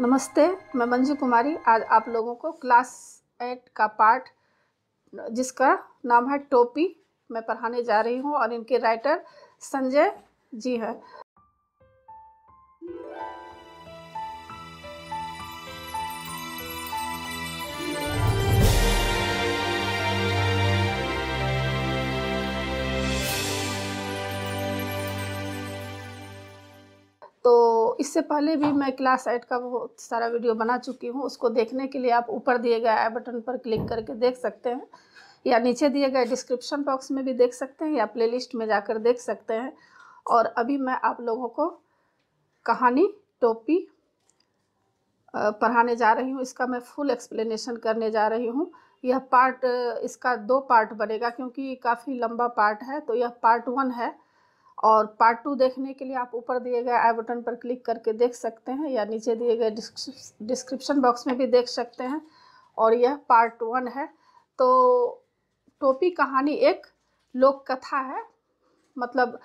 नमस्ते, मैं मंजू कुमारी आज आप लोगों को क्लास 8 का पाठ जिसका नाम है टोपी मैं पढ़ाने जा रही हूँ और इनके राइटर संजय जी हैं। तो इससे पहले भी मैं क्लास 8 का बहुत सारा वीडियो बना चुकी हूँ। उसको देखने के लिए आप ऊपर दिए गए आई बटन पर क्लिक करके देख सकते हैं या नीचे दिए गए डिस्क्रिप्शन बॉक्स में भी देख सकते हैं या प्लेलिस्ट में जाकर देख सकते हैं। और अभी मैं आप लोगों को कहानी टोपी पढ़ाने जा रही हूँ। इसका मैं फुल एक्सप्लेनेशन करने जा रही हूँ। यह पार्ट इसका 2 पार्ट बनेगा क्योंकि काफ़ी लंबा पार्ट है। तो यह पार्ट 1 है और पार्ट 2 देखने के लिए आप ऊपर दिए गए आई बटन पर क्लिक करके देख सकते हैं या नीचे दिए गए डिस्क्रिप्शन बॉक्स में भी देख सकते हैं। और यह पार्ट 1 है। तो टोपी कहानी एक लोक कथा है। मतलब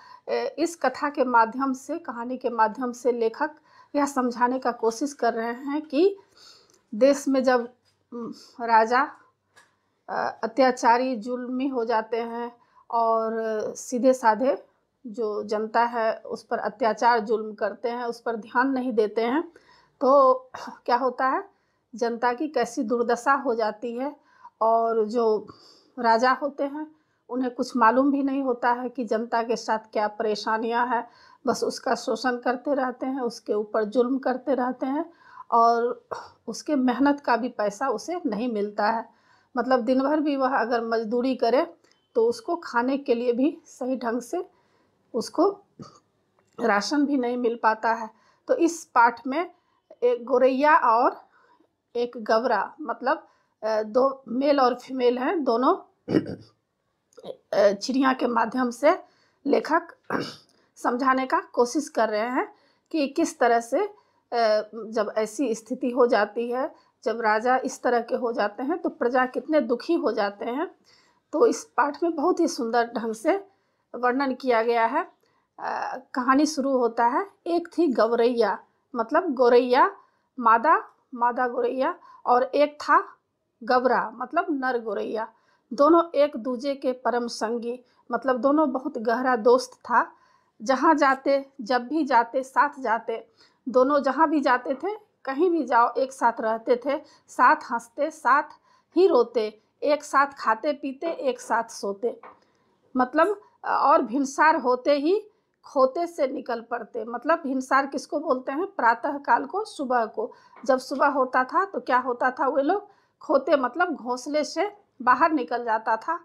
इस कथा के माध्यम से, कहानी के माध्यम से लेखक यह समझाने का कोशिश कर रहे हैं कि देश में जब राजा अत्याचारी जुल्मी हो जाते हैं और सीधे साधे जो जनता है उस पर अत्याचार जुल्म करते हैं, उस पर ध्यान नहीं देते हैं, तो क्या होता है, जनता की कैसी दुर्दशा हो जाती है। और जो राजा होते हैं उन्हें कुछ मालूम भी नहीं होता है कि जनता के साथ क्या परेशानियां हैं। बस उसका शोषण करते रहते हैं, उसके ऊपर जुल्म करते रहते हैं और उसके मेहनत का भी पैसा उसे नहीं मिलता है। मतलब दिन भर भी वह अगर मजदूरी करे तो उसको खाने के लिए भी सही ढंग से उसको राशन भी नहीं मिल पाता है। तो इस पाठ में एक गोरैया और एक गबरा, मतलब 2 मेल और फीमेल हैं, दोनों चिड़िया के माध्यम से लेखक समझाने का कोशिश कर रहे हैं कि किस तरह से जब ऐसी स्थिति हो जाती है, जब राजा इस तरह के हो जाते हैं तो प्रजा कितने दुखी हो जाते हैं। तो इस पाठ में बहुत ही सुंदर ढंग से वर्णन किया गया है। कहानी शुरू होता है, एक थी गौरैया, मतलब गोरैया, मादा गोरैया, और एक था गबरा, मतलब नर गोरैया। दोनों एक दूजे के परम संगी, मतलब दोनों बहुत गहरा दोस्त था। जहाँ जाते, जब भी जाते साथ जाते, दोनों जहाँ भी जाते थे, कहीं भी जाओ एक साथ रहते थे, साथ हंसते, साथ ही रोते, एक साथ खाते पीते, एक साथ सोते। मतलब और भिनसार होते ही खोते से निकल पड़ते। मतलब भिनसार किसको बोलते हैं, प्रातः काल को, सुबह को। जब सुबह होता था तो क्या होता था, वे लोग खोते मतलब घोंसले से बाहर निकल जाता था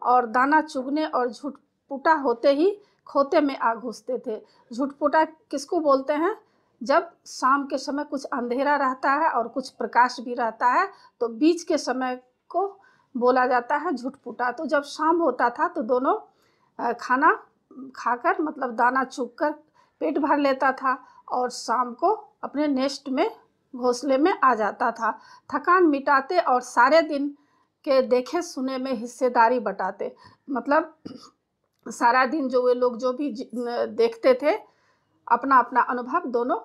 और दाना चुगने और झुटपुटा होते ही खोते में आ घुसते थे। झुटपुटा किसको बोलते हैं, जब शाम के समय कुछ अंधेरा रहता है और कुछ प्रकाश भी रहता है तो बीच के समय को बोला जाता है झुटपुटा। तो जब शाम होता था तो दोनों खाना खाकर, मतलब दाना चुग कर पेट भर लेता था और शाम को अपने नेस्ट में, घोंसले में आ जाता था। थकान मिटाते और सारे दिन के देखे सुने में हिस्सेदारी बटाते। मतलब सारा दिन जो वे लोग जो भी देखते थे, अपना अपना अनुभव दोनों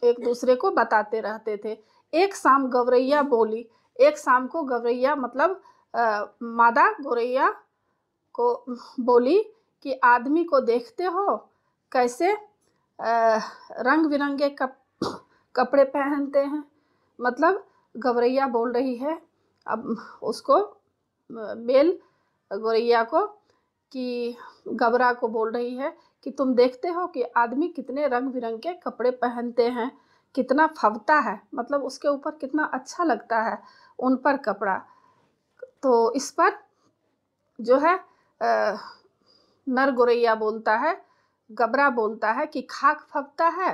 एक दूसरे को बताते रहते थे। एक शाम गौरैया बोली, एक शाम को गौरैया मतलब मादा गोरैया को बोली कि आदमी को देखते हो कैसे रंग बिरंगे कपड़े पहनते हैं। मतलब गौरैया बोल रही है अब उसको, मेल गोरैया को, कि गबरा को बोल रही है कि तुम देखते हो कि आदमी कितने रंग बिरंगे कपड़े पहनते हैं, कितना फबता है, मतलब उसके ऊपर कितना अच्छा लगता है उन पर कपड़ा। तो इस पर जो है नर गोरैया बोलता है, गबरा बोलता है कि खाक फबता है।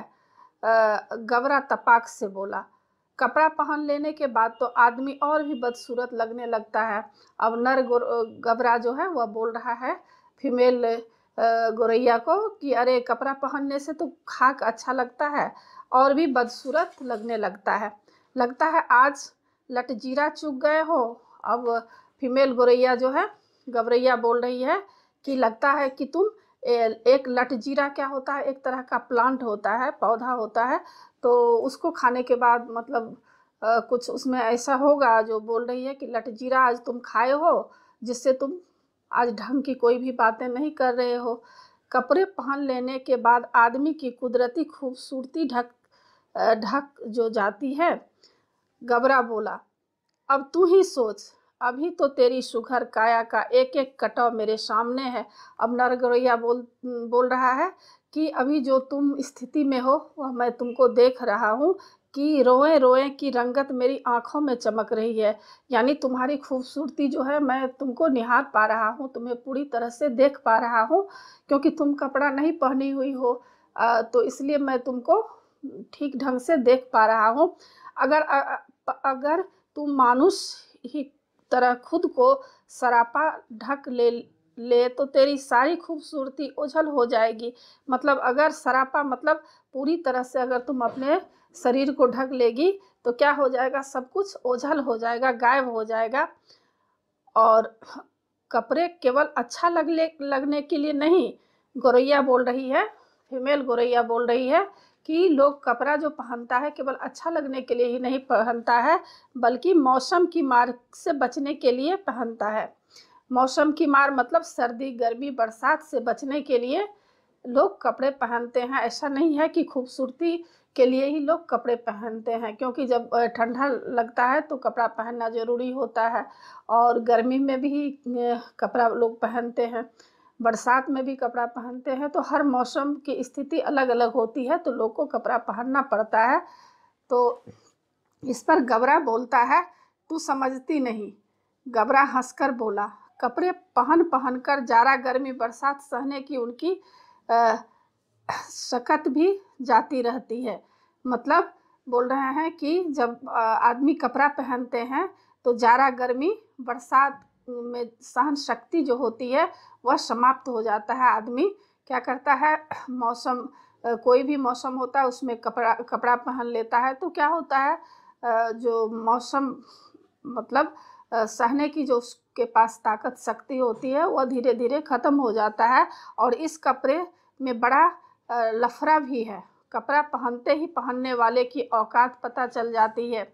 गबरा तपाक से बोला, कपड़ा पहन लेने के बाद तो आदमी और भी बदसूरत लगने लगता है। अब नर गबरा जो है वह बोल रहा है फीमेल गोरैया को कि अरे कपड़ा पहनने से तो खाक अच्छा लगता है और भी बदसूरत लगने लगता है आज लटजीरा चुग गए हो। अब फीमेल गोरैया जो है, गबरैया बोल रही है कि लगता है कि तुम एक लटजीरा क्या होता है, एक तरह का प्लांट होता है, पौधा होता है, तो उसको खाने के बाद मतलब कुछ उसमें ऐसा होगा जो बोल रही है कि लटजीरा आज तुम खाए हो, जिससे तुम आज ढंग की कोई भी बातें नहीं कर रहे हो। कपड़े पहन लेने के बाद आदमी की कुदरती खूबसूरती ढक जो जाती है। गबरा बोला, अब तू ही सोच, अभी तो तेरी सुघर काया का एक एक कटाव मेरे सामने है। अब नरगौरैया बोल रहा है कि अभी जो तुम स्थिति में हो वह मैं तुमको देख रहा हूँ कि रोए रोए की रंगत मेरी आंखों में चमक रही है। यानी तुम्हारी खूबसूरती जो है मैं तुमको निहार पा रहा हूँ, तुम्हें पूरी तरह से देख पा रहा हूँ, क्योंकि तुम कपड़ा नहीं पहनी हुई हो, तो इसलिए मैं तुमको ठीक ढंग से देख पा रहा हूँ। अगर तुम मानुष ही तरह खुद को सरापा ढक ले तो तेरी सारी खूबसूरती ओझल हो जाएगी। मतलब अगर सरापा मतलब पूरी तरह से अगर तुम अपने शरीर को ढक लेगी तो क्या हो जाएगा, सब कुछ ओझल हो जाएगा, गायब हो जाएगा। और कपड़े केवल अच्छा लगने के लिए नहीं, गौरैया बोल रही है, फीमेल गौरैया बोल रही है कि लोग कपड़ा जो पहनता है केवल अच्छा लगने के लिए ही नहीं पहनता है, बल्कि मौसम की मार से बचने के लिए पहनता है। मौसम की मार मतलब सर्दी, गर्मी, बरसात से बचने के लिए लोग कपड़े पहनते हैं। ऐसा नहीं है कि खूबसूरती के लिए ही लोग कपड़े पहनते हैं, क्योंकि जब ठंडा लगता है तो कपड़ा पहनना ज़रूरी होता है, और गर्मी में भी कपड़ा लोग पहनते हैं, बरसात में भी कपड़ा पहनते हैं। तो हर मौसम की स्थिति अलग अलग होती है, तो लोग को कपड़ा पहनना पड़ता है। तो इस पर गबरा बोलता है, तू समझती नहीं। गबरा हंसकर बोला, कपड़े पहन पहन कर जाड़ा, गर्मी, बरसात सहने की उनकी शकत भी जाती रहती है। मतलब बोल रहे हैं कि जब आदमी कपड़ा पहनते हैं तो जाड़ा, गर्मी, बरसात में सहन शक्ति जो होती है वह समाप्त हो जाता है। आदमी क्या करता है, मौसम कोई भी मौसम होता है उसमें कपड़ा पहन लेता है, तो क्या होता है, जो मौसम मतलब सहने की जो उसके पास ताकत शक्ति होती है वह धीरे धीरे ख़त्म हो जाता है। और इस कपड़े में बड़ा लफड़ा भी है। कपड़ा पहनते ही पहनने वाले की औकात पता चल जाती है,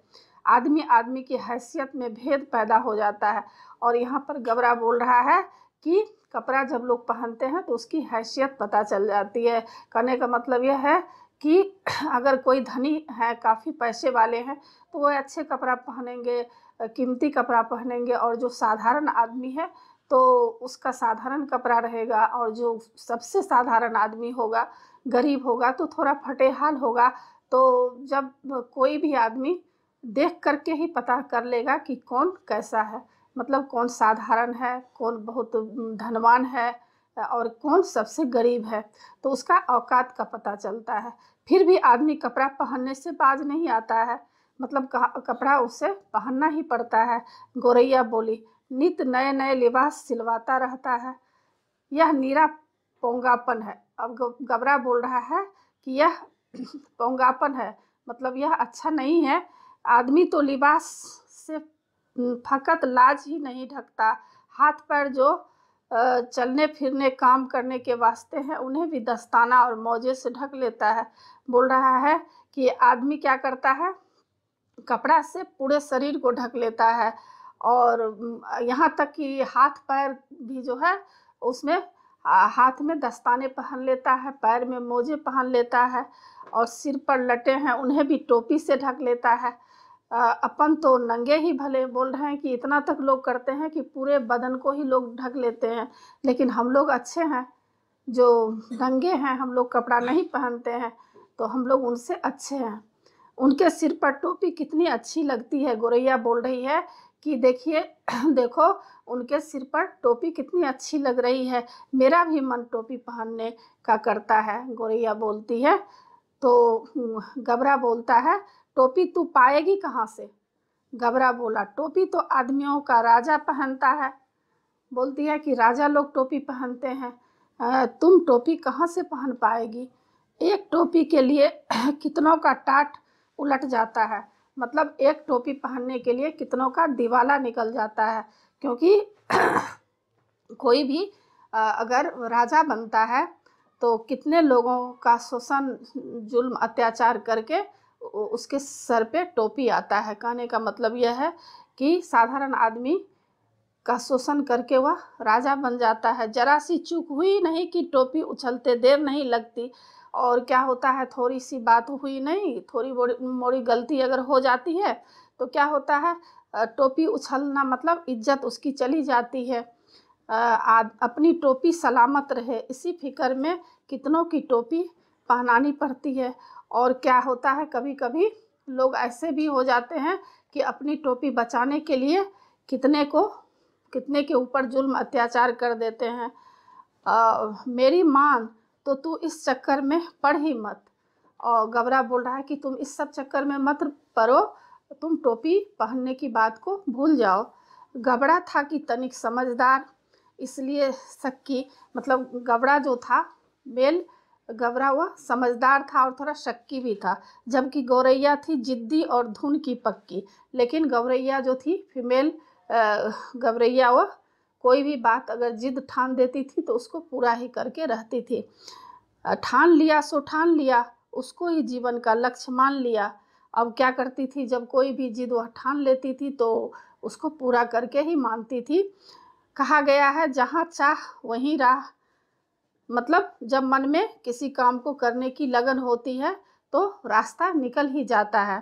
आदमी आदमी की हैसियत में भेद पैदा हो जाता है। और यहाँ पर गबरा बोल रहा है कि कपड़ा जब लोग पहनते हैं तो उसकी हैसियत पता चल जाती है। कहने का मतलब यह है कि अगर कोई धनी है, काफ़ी पैसे वाले हैं, तो वह अच्छे कपड़ा पहनेंगे, कीमती कपड़ा पहनेंगे, और जो साधारण आदमी है तो उसका साधारण कपड़ा रहेगा, और जो सबसे साधारण आदमी होगा, गरीब होगा, तो थोड़ा फटेहाल होगा। तो जब कोई भी आदमी देख करके ही पता कर लेगा कि कौन कैसा है, मतलब कौन साधारण है, कौन बहुत धनवान है, और कौन सबसे गरीब है, तो उसका औकात का पता चलता है। फिर भी आदमी कपड़ा पहनने से बाज नहीं आता है, मतलब कपड़ा उसे पहनना ही पड़ता है। गौरैया बोली, नित नए नए लिबास सिलवाता रहता है, यह नीरा पोंगापन है। अब गबरा बोल रहा है कि यह पोंगापन है, मतलब यह अच्छा नहीं है। आदमी तो लिबास से फकत लाज ही नहीं ढकता, हाथ पैर जो चलने फिरने काम करने के वास्ते हैं उन्हें भी दस्ताना और मौजे से ढक लेता है। बोल रहा है कि आदमी क्या करता है, कपड़ा से पूरे शरीर को ढक लेता है, और यहाँ तक कि हाथ पैर भी जो है उसमें हाथ में दस्ताने पहन लेता है, पैर में मोजे पहन लेता है, और सिर पर लटे हैं उन्हें भी टोपी से ढक लेता है। अपन तो नंगे ही भले, बोल रहे हैं कि इतना तक लोग करते हैं कि पूरे बदन को ही लोग ढक लेते हैं, लेकिन हम लोग अच्छे हैं जो नंगे हैं, हम लोग कपड़ा नहीं पहनते हैं, तो हम लोग उनसे अच्छे हैं। उनके सिर पर टोपी कितनी अच्छी लगती है। गौरैया बोल रही है कि देखिए देखो उनके सिर पर टोपी कितनी अच्छी लग रही है, मेरा भी मन टोपी पहनने का करता है, गौरैया बोलती है। तो गबरा बोलता है, टोपी तू पाएगी कहाँ से। गबरा बोला, टोपी तो आदमियों का राजा पहनता है। बोलती है कि राजा लोग टोपी पहनते हैं, तुम टोपी कहाँ से पहन पाएगी। एक टोपी के लिए कितनों का टाट उलट जाता है, मतलब एक टोपी पहनने के लिए कितनों का दिवाला निकल जाता है। क्योंकि कोई भी अगर राजा बनता है तो कितने लोगों का शोषण जुल्म अत्याचार करके उसके सर पे टोपी आता है। कहने का मतलब यह है कि साधारण आदमी का शोषण करके वह राजा बन जाता है। जरा सी चूक हुई नहीं कि टोपी उछलते देर नहीं लगती। और क्या होता है, थोड़ी सी बात हुई नहीं, थोड़ी मोड़ी गलती अगर हो जाती है तो क्या होता है, टोपी उछलना मतलब इज्जत उसकी चली जाती है। अपनी टोपी सलामत रहे इसी फिक्र में कितनों की टोपी पहनानी पड़ती है। और क्या होता है, कभी कभी लोग ऐसे भी हो जाते हैं कि अपनी टोपी बचाने के लिए कितने के ऊपर जुल्म अत्याचार कर देते हैं। मेरी मान तो तू इस चक्कर में पड़ ही मत। और गबरा बोल रहा है कि तुम इस सब चक्कर में मत पड़ो, तुम टोपी पहनने की बात को भूल जाओ। गबरा था कि तनिक समझदार, इसलिए शक्की, मतलब गबरा जो था मेल गबरा वह समझदार था और थोड़ा शक्की भी था, जबकि गौरैया थी जिद्दी और धुन की पक्की। लेकिन गौरैया जो थी फीमेल गबरैया, वह कोई भी बात अगर जिद ठान देती थी तो उसको पूरा ही करके रहती थी। ठान लिया सो ठान लिया, उसको ही जीवन का लक्ष्य मान लिया। अब क्या करती थी, जब कोई भी जिद वह ठान लेती थी तो उसको पूरा करके ही मानती थी। कहा गया है जहाँ चाह वहीं राह, मतलब जब मन में किसी काम को करने की लगन होती है तो रास्ता निकल ही जाता है।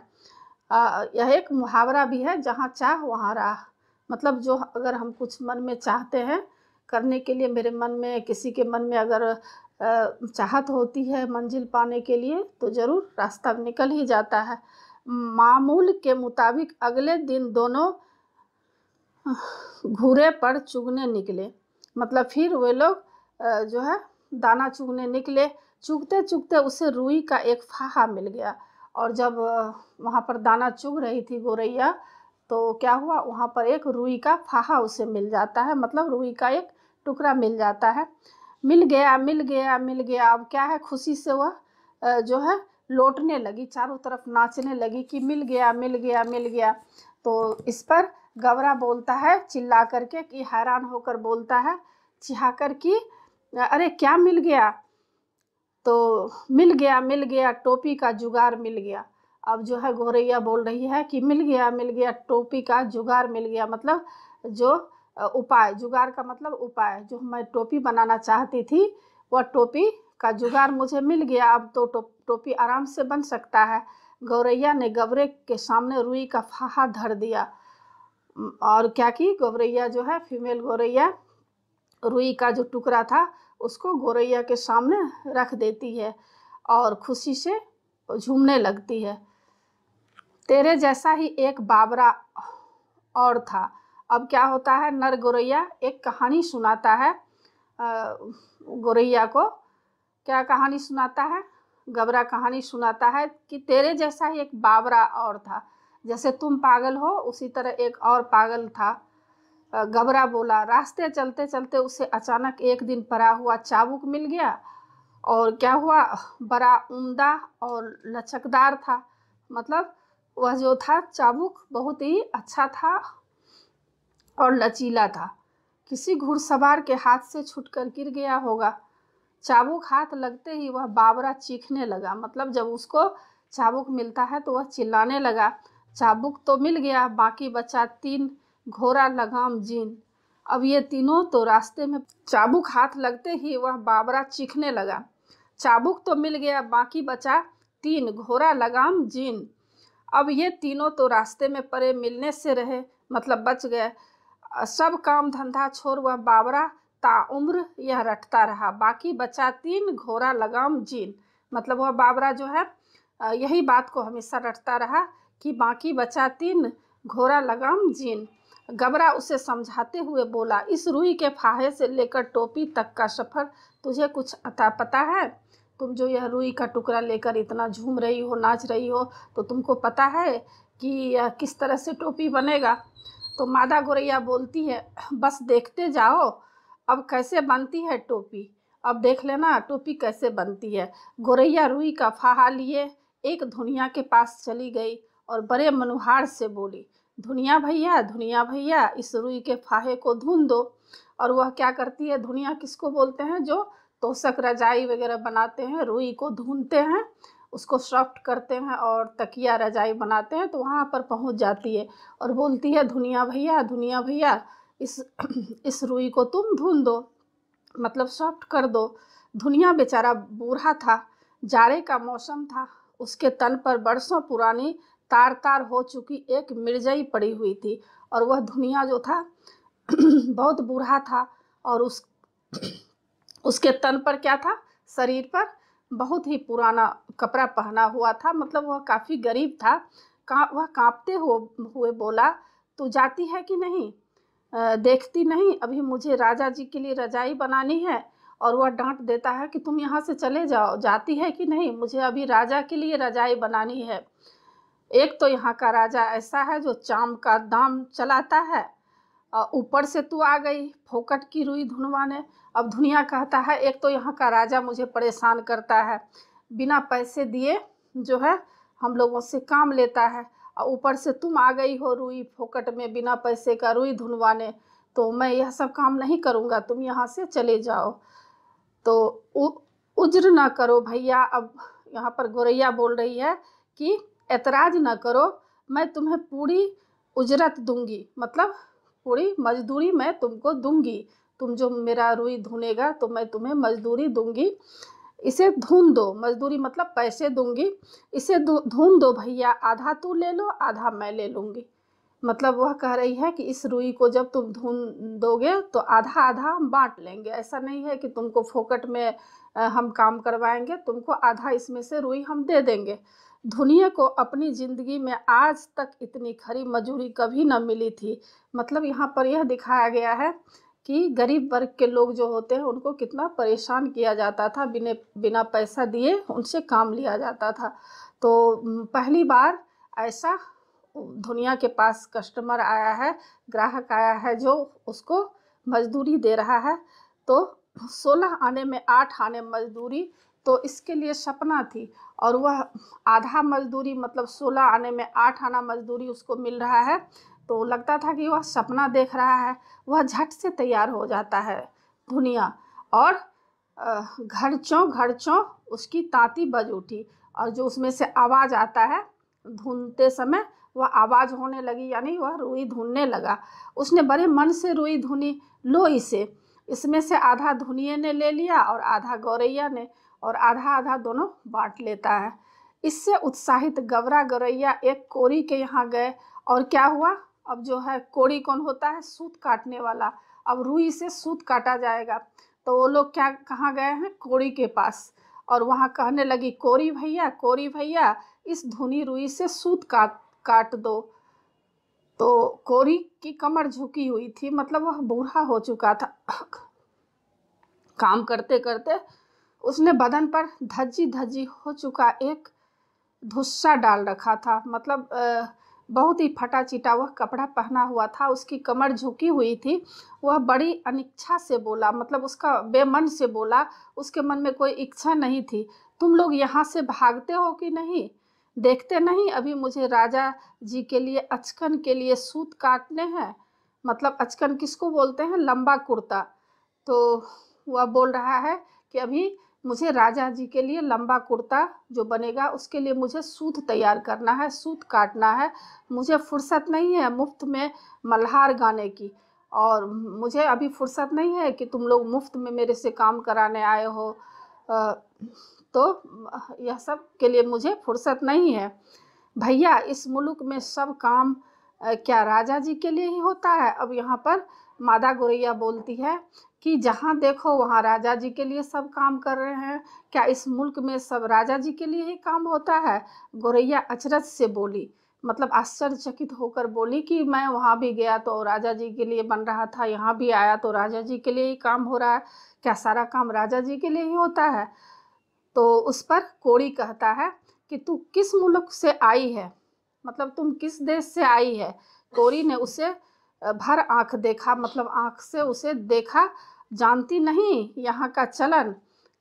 यह एक मुहावरा भी है, जहाँ चाह वहाँ राह। मतलब जो अगर हम कुछ मन में चाहते हैं करने के लिए, मेरे मन में, किसी के मन में अगर चाहत होती है मंजिल पाने के लिए तो ज़रूर रास्ता निकल ही जाता है। मामूल के मुताबिक अगले दिन दोनों घूरे पर चुगने निकले। मतलब फिर वे लोग जो है दाना चुगने निकले। चुगते चुगते उसे रुई का एक फाहा मिल गया। और जब वहाँ पर दाना चुग रही थी गौरैया तो क्या हुआ, वहाँ पर एक रुई का फाहा उसे मिल जाता है, मतलब रुई का एक टुकड़ा मिल जाता है। मिल गया मिल गया मिल गया। अब क्या है, खुशी से वह जो है लौटने लगी, चारों तरफ नाचने लगी कि मिल गया मिल गया मिल गया। तो इस पर गबरा बोलता है चिल्ला करके, कि हैरान होकर बोलता है चिढ़ा कर कि अरे क्या मिल गया। तो मिल गया टोपी का जुगाड़ मिल गया। अब जो है गौरैया बोल रही है कि मिल गया टोपी का जुगाड़ मिल गया, मतलब जो उपाय, जुगाड़ का मतलब उपाय, जो मैं टोपी बनाना चाहती थी वह टोपी का जुगाड़ मुझे मिल गया। अब तो टोपी आराम से बन सकता है। गौरैया ने गबरे के सामने रुई का फाहा धर दिया। और क्या की, गौरैया जो है फीमेल गौरैया रुई का जो टुकड़ा था उसको गौरैया के सामने रख देती है और खुशी से झूमने लगती है। तेरे जैसा ही एक बाबरा और था। अब क्या होता है, नर गौरैया एक कहानी सुनाता है गौरैया को। क्या कहानी सुनाता है, गबरा कहानी सुनाता है कि तेरे जैसा ही एक बाबरा और था। जैसे तुम पागल हो उसी तरह एक और पागल था। गबरा बोला। रास्ते चलते चलते उसे अचानक एक दिन पड़ा हुआ चाबुक मिल गया। और क्या हुआ, बड़ा उम्दा और लचकदार था। मतलब वह जो था चाबुक बहुत ही अच्छा था और लचीला था। किसी घुड़सवार के हाथ से छूटकर गिर गया होगा। चाबुक हाथ लगते ही वह बाबरा चीखने लगा। मतलब जब उसको चाबुक मिलता है तो वह चिल्लाने लगा। चाबुक तो मिल गया, बाकी बचा 3 घोड़ा लगाम जीन। अब ये तीनों तो रास्ते में, चाबुक हाथ लगते ही वह बाबरा चीखने लगा। चाबुक तो मिल गया, बाकी बचा 3 घोड़ा लगाम जीन। अब ये तीनों तो रास्ते में पड़े मिलने से रहे, मतलब बच गए। सब काम धंधा छोड़ वह बाबरा ताउम्र यह रटता रहा, बाकी बचा 3 घोड़ा लगाम जीन। मतलब वह बाबरा जो है यही बात को हमेशा रटता रहा कि बाकी बचा 3 घोड़ा लगाम जीन। गबरा उसे समझाते हुए बोला, इस रुई के फाहे से लेकर टोपी तक का सफ़र तुझे कुछ अता पता है? तुम जो यह रुई का टुकड़ा लेकर इतना झूम रही हो, नाच रही हो, तो तुमको पता है कि यह किस तरह से टोपी बनेगा? तो मादा गौरैया बोलती है, बस देखते जाओ अब कैसे बनती है टोपी, अब देख लेना टोपी कैसे बनती है। गौरैया रुई का फाहा लिए एक धुनिया के पास चली गई और बड़े मनुहार से बोली, धुनिया भैया इस रुई के फाहे को धुन दो। और वह क्या करती है, धुनिया किसको बोलते हैं, जो तोशक रजाई वगैरह बनाते हैं, रुई को धुनते हैं, उसको सॉफ्ट करते हैं और तकिया रजाई बनाते हैं। तो वहाँ पर पहुँच जाती है और बोलती है, धुनिया भैया, धुनिया भैया, इस इस रुई को तुम धुन दो, मतलब सॉफ्ट कर दो। धुनिया बेचारा बूढ़ा था, जाड़े का मौसम था, उसके तन पर बरसों पुरानी तार तार हो चुकी एक मिर्जई पड़ी हुई थी। और वह धुनिया जो था बहुत बूढ़ा था और उसके तन पर क्या था, शरीर पर बहुत ही पुराना कपड़ा पहना हुआ था, मतलब वह काफ़ी गरीब था। वह काँपते हुए बोला, तू जाती है कि नहीं, देखती नहीं, अभी मुझे राजा जी के लिए रजाई बनानी है। और वह डांट देता है कि तुम यहाँ से चले जाओ, जाती है कि नहीं, मुझे अभी राजा के लिए रजाई बनानी है। एक तो यहाँ का राजा ऐसा है जो चाम का दाम चलाता है, और ऊपर से तू आ गई फोकट की रुई धुनवाने। अब धुनिया कहता है, एक तो यहाँ का राजा मुझे परेशान करता है, बिना पैसे दिए जो है हम लोगों से काम लेता है, और ऊपर से तुम आ गई हो रुई फोकट में बिना पैसे का रुई धुनवाने, तो मैं यह सब काम नहीं करूँगा, तुम यहाँ से चले जाओ। तो उज्र ना करो भैया। अब यहाँ पर गोरैया बोल रही है कि ऐतराज ना करो, मैं तुम्हें पूरी उजरत दूंगी, मतलब पूरी मजदूरी मैं तुमको दूंगी, तुम जो मेरा रुई धुनेगा तो मैं तुम्हें मजदूरी दूंगी। इसे धुन दो, मजदूरी मतलब पैसे दूंगी, इसे धुन दो भैया, आधा तू ले लो आधा मैं ले लूँगी। मतलब वह कह रही है कि इस रुई को जब तुम धुन दोगे तो आधा आधा हम बांट लेंगे, ऐसा नहीं है कि तुमको फोकट में हम काम करवाएंगे, तुमको आधा इसमें से रुई हम दे देंगे। धुनिया को अपनी ज़िंदगी में आज तक इतनी खरी मजूरी कभी न मिली थी। मतलब यहाँ पर यह दिखाया गया है कि गरीब वर्ग के लोग जो होते हैं उनको कितना परेशान किया जाता था, बिना पैसा दिए उनसे काम लिया जाता था। तो पहली बार ऐसा धुनिया के पास कस्टमर आया है, ग्राहक आया है जो उसको मजदूरी दे रहा है। तो 16 आने में 8 आने मजदूरी तो इसके लिए सपना थी, और वह आधा मजदूरी मतलब 16 आने में 8 आना मजदूरी उसको मिल रहा है, तो लगता था कि वह सपना देख रहा है। वह झट से तैयार हो जाता है धुनिया, और घड़चों घड़चों उसकी तांती बज उठी, और जो उसमें से आवाज़ आता है धुनते समय, वह आवाज़ होने लगी, यानी वह रुई धुनने लगा। उसने बड़े मन से रुई धुनी, लो इसे, इसमें से आधा धुनिए ने ले लिया और आधा गौरैया ने, और आधा आधा दोनों बांट लेता है। इससे उत्साहित गवरा गौरैया एक कोरी के यहाँ गए, और क्या हुआ, अब जो है कोरी कौन होता है, सूत काटने वाला, अब रुई से सूत काटा जाएगा। तो वो लोग क्या कहाँ गए हैं, कोरी के पास, और वहाँ कहने लगी, कोरी भैया इस धुनी रुई से सूत काट दो। तो कोरी की कमर झुकी हुई थी, मतलब वह बूढ़ा हो चुका था। काम करते करते उसने बदन पर धज्जी धज्जी हो चुका एक धुस्सा डाल रखा था, मतलब बहुत ही फटा चिटा वह कपड़ा पहना हुआ था, उसकी कमर झुकी हुई थी। वह बड़ी अनिच्छा से बोला, मतलब उसका बेमन से बोला, उसके मन में कोई इच्छा नहीं थी, तुम लोग यहाँ से भागते हो कि नहीं, देखते नहीं अभी मुझे राजा जी के लिए अचकन के लिए सूत काटने हैं। मतलब अचकन किसको बोलते हैं, लंबा कुर्ता। तो वह बोल रहा है कि अभी मुझे राजा जी के लिए लंबा कुर्ता जो बनेगा उसके लिए मुझे सूत तैयार करना है, सूत काटना है, मुझे फुर्सत नहीं है मुफ्त में मल्हार गाने की, और मुझे अभी फुर्सत नहीं है कि तुम लोग मुफ्त में मेरे से काम कराने आए हो, तो यह सब के लिए मुझे फुर्सत नहीं है। भैया इस मुल्क में सब काम क्या राजा जी के लिए ही होता है। अब यहाँ पर मादा गौरैया बोलती है कि जहाँ देखो वहाँ राजा जी के लिए सब काम कर रहे हैं, क्या इस मुल्क में सब राजा जी के लिए ही काम होता है। गौरैया अचरज से बोली, मतलब आश्चर्यचकित होकर बोली कि मैं वहाँ भी गया तो राजा जी के लिए बन रहा था, यहाँ भी आया तो राजा जी के लिए ही काम हो रहा है, क्या सारा काम राजा जी के लिए ही होता है। तो उस पर कोड़ी कहता है कि तू किस मुल्क से आई है, मतलब तुम किस देश से आई है। कोड़ी ने उसे भर आंख देखा, मतलब आंख से उसे देखा, जानती नहीं यहाँ का चलन,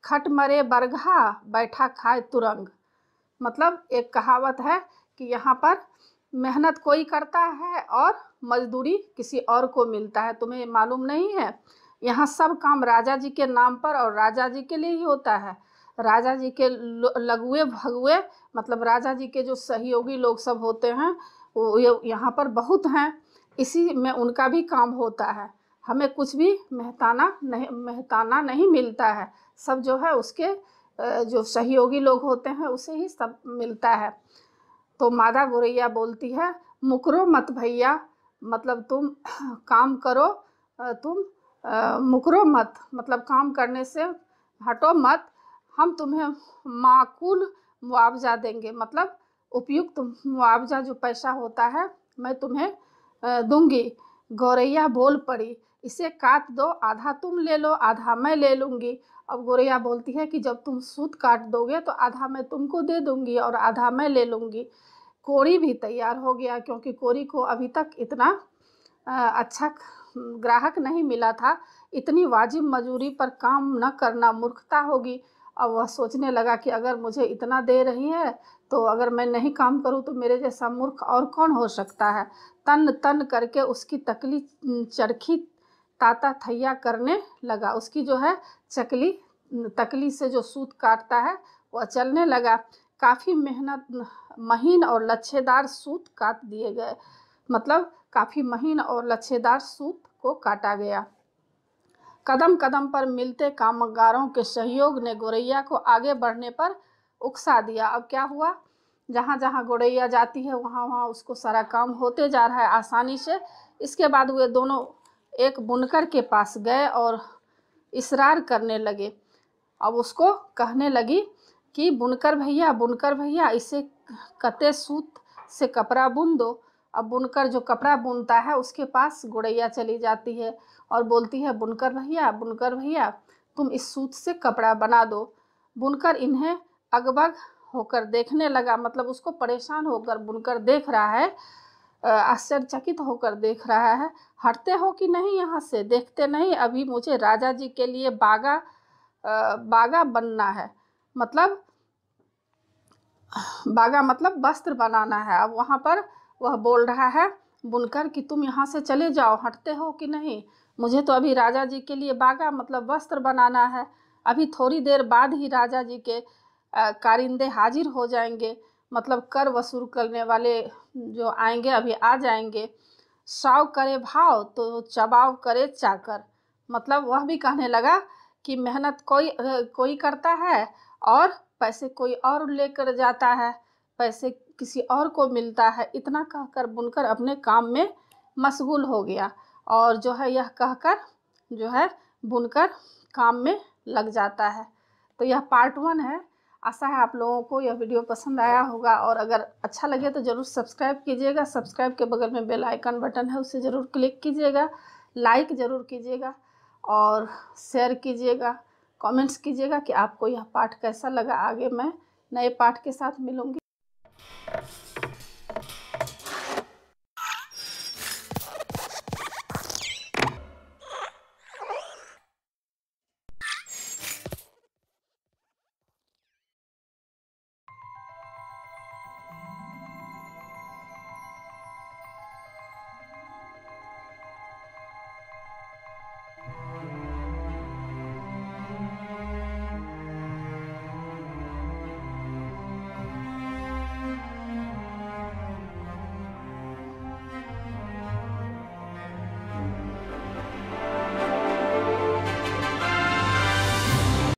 खट मरे बरघा बैठा खाए तुरंग। मतलब एक कहावत है कि यहाँ पर मेहनत कोई करता है और मजदूरी किसी और को मिलता है, तुम्हें मालूम नहीं है। यहाँ सब काम राजा जी के नाम पर और राजा जी के लिए ही होता है। राजा जी के लघुए भगुए मतलब राजा जी के जो सहयोगी लोग सब होते हैं वो यहाँ पर हैं, इसी में उनका भी काम होता है। हमें कुछ भी मेहताना नहीं मिलता है, सब जो है उसके जो सहयोगी लोग होते हैं उसे ही सब मिलता है। तो मादा गौरैया बोलती है, मुकरो मत भैया, मतलब तुम काम करो, तुम मुकरो मत, मतलब काम करने से हटो मत, हम तुम्हें माकूल मुआवजा देंगे, मतलब उपयुक्त मुआवजा जो पैसा होता है मैं तुम्हें दूंगी। गौरैया बोल पड़ी, इसे काट दो, आधा तुम ले लो आधा मैं ले लूँगी। अब गौरैया बोलती है कि जब तुम सूत काट दोगे तो आधा मैं तुमको दे दूंगी और आधा मैं ले लूँगी। कोरी भी तैयार हो गया, क्योंकि कोरी को अभी तक इतना अच्छा ग्राहक नहीं मिला था। इतनी वाजिब मजूरी पर काम न करना मूर्खता होगी। अब वह सोचने लगा कि अगर मुझे इतना दे रही है तो अगर मैं नहीं काम करूं तो मेरे जैसा मूर्ख और कौन हो सकता है। तन तन करके उसकी तकली चरखी ताता थैया करने लगा। उसकी जो है तकली से जो सूत काटता है वह चलने लगा। काफ़ी मेहनत महीन और लच्छेदार सूत काट दिए गए, मतलब काफ़ी महीन और लच्छेदार सूत को काटा गया। कदम कदम पर मिलते कामगारों के सहयोग ने गौरैया को आगे बढ़ने पर उकसा दिया। अब क्या हुआ, जहाँ जहाँ गौरैया जाती है वहाँ वहाँ उसको सारा काम होते जा रहा है आसानी से। इसके बाद वे दोनों एक बुनकर के पास गए और इसरार करने लगे। अब उसको कहने लगी कि बुनकर भैया इसे कते सूत से कपड़ा बुन दो। अब बुनकर जो कपड़ा बुनता है उसके पास गौरैया चली जाती है और बोलती है, बुनकर भैया तुम इस सूत से कपड़ा बना दो। बुनकर इन्हें अगबग होकर देखने लगा, मतलब उसको परेशान होकर बुनकर देख रहा है, आश्चर्यचकित होकर देख रहा है। हटते हो कि नहीं यहाँ से, देखते नहीं अभी मुझे राजा जी के लिए बागा बनना है, मतलब बागा मतलब वस्त्र बनाना है। अब वहाँ पर वह बोल रहा है बुनकर कि तुम यहाँ से चले जाओ, हटते हो कि नहीं, मुझे तो अभी राजा जी के लिए बागा मतलब वस्त्र बनाना है। अभी थोड़ी देर बाद ही राजा जी के कारिंदे हाजिर हो जाएंगे, मतलब कर वसूल करने वाले जो आएंगे अभी आ जाएंगे। साव करे भाव तो चबाव करे चाकर, मतलब वह भी कहने लगा कि मेहनत कोई करता है और पैसे कोई और लेकर जाता है, पैसे किसी और को मिलता है। इतना कहकर बुनकर अपने काम में मशगूल हो गया और जो है यह कहकर जो है बुनकर काम में लग जाता है। तो यह पार्ट 1 है। आशा है आप लोगों को यह वीडियो पसंद आया होगा और अगर अच्छा लगे तो ज़रूर सब्सक्राइब कीजिएगा। सब्सक्राइब के बगल में बेल आइकन बटन है, उसे ज़रूर क्लिक कीजिएगा, लाइक ज़रूर कीजिएगा और शेयर कीजिएगा, कमेंट्स कीजिएगा कि आपको यह पाठ कैसा लगा। आगे मैं नए पाठ के साथ मिलूँगी।